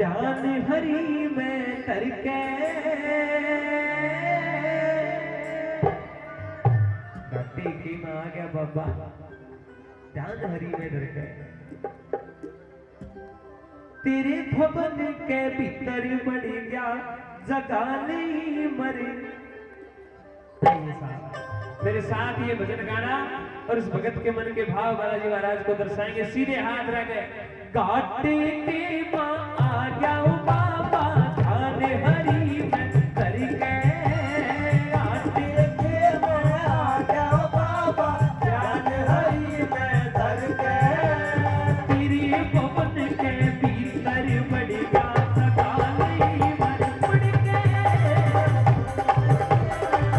ध्यान हरि में करके घाटी की में आ गया बाबा ध्यान हरि में करके तेरे भवन के भीतर बढ़ गया जगा नहीं मरे। मेरे साथ ये भजन गाना और इस भगत के मन के भाव बालाजी महाराज को दर्शाएंगे। सीधे हाथ रखे घाटे के मां आ जाओ बाबा ध्यान हरि में करके घाटे के मां आ जाओ बाबा ध्यान हरि में करके तेरे भवन के भीतर बढ़ गया सदा नहीं मर पड़ के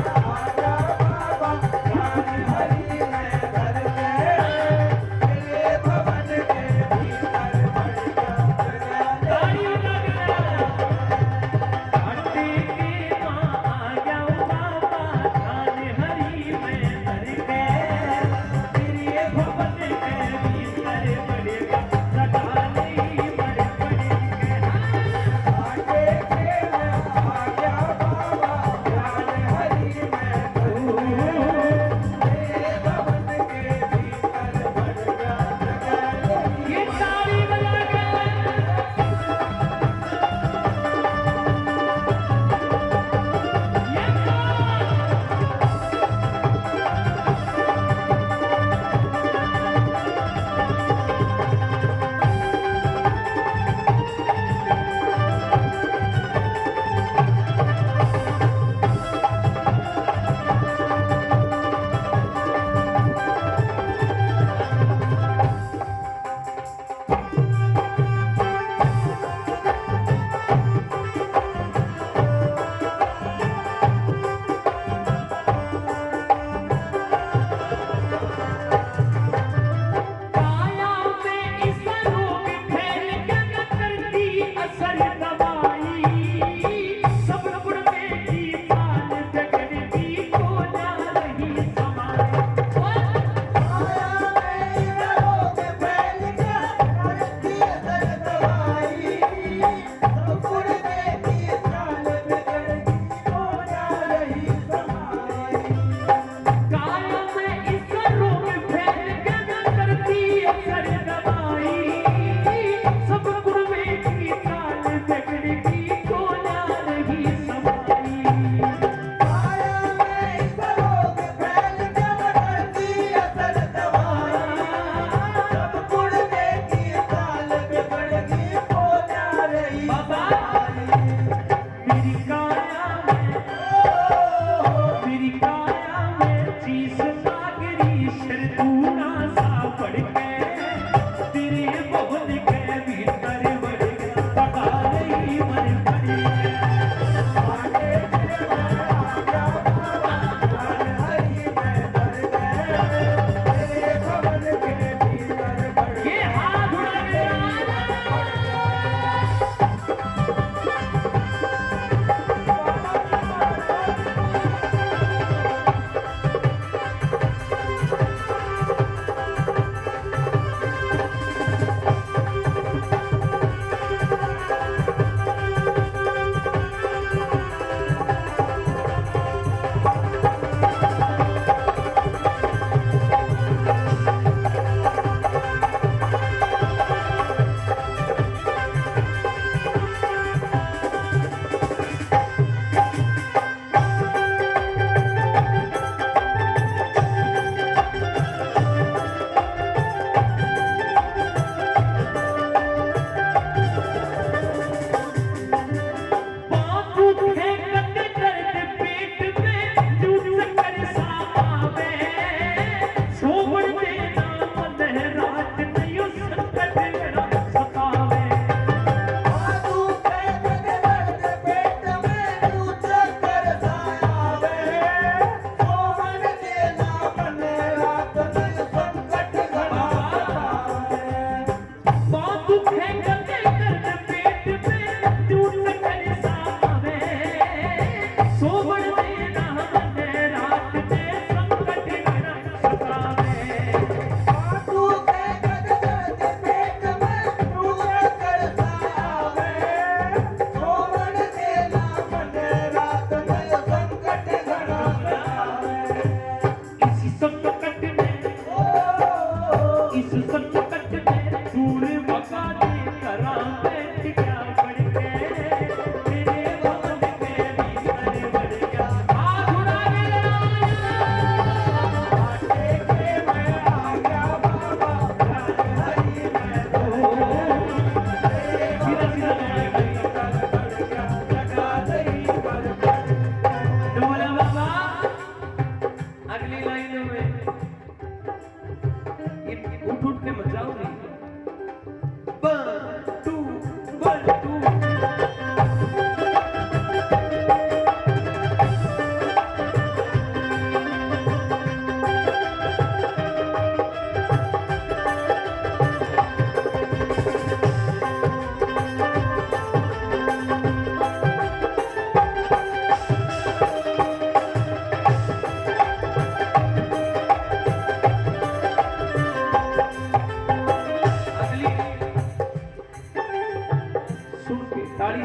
आ जाओ बाबा ध्यान हरि में करके तेरे भवन के भीतर बढ़ गया।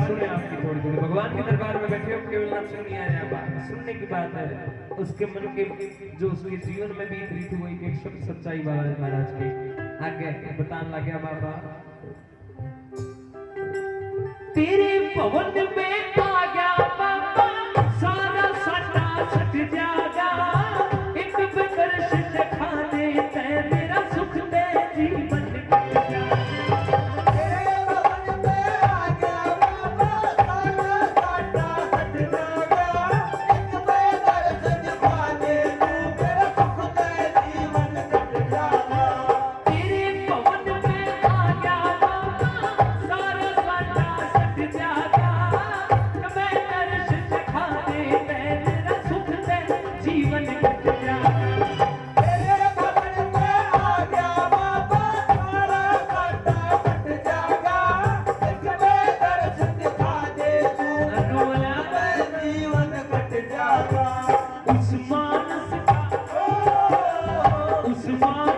सुने आपकी थोड़ी थोड़ी भगवान के दरबार में बैठे हो केवल नाम सुनिए आया बात सुनने की बात है उसके मन के जो उसके जीवन में बीत रही थी वही एक शब्द सच्चाई बाबा महाराज की आगे बताने लग गया बाबा तेरे पवन में आ गया बाबा सारा सटा सट जागा एक बदर्श दिखा दे ते मेरा सुख दे जीवन उस मानस का उस मानस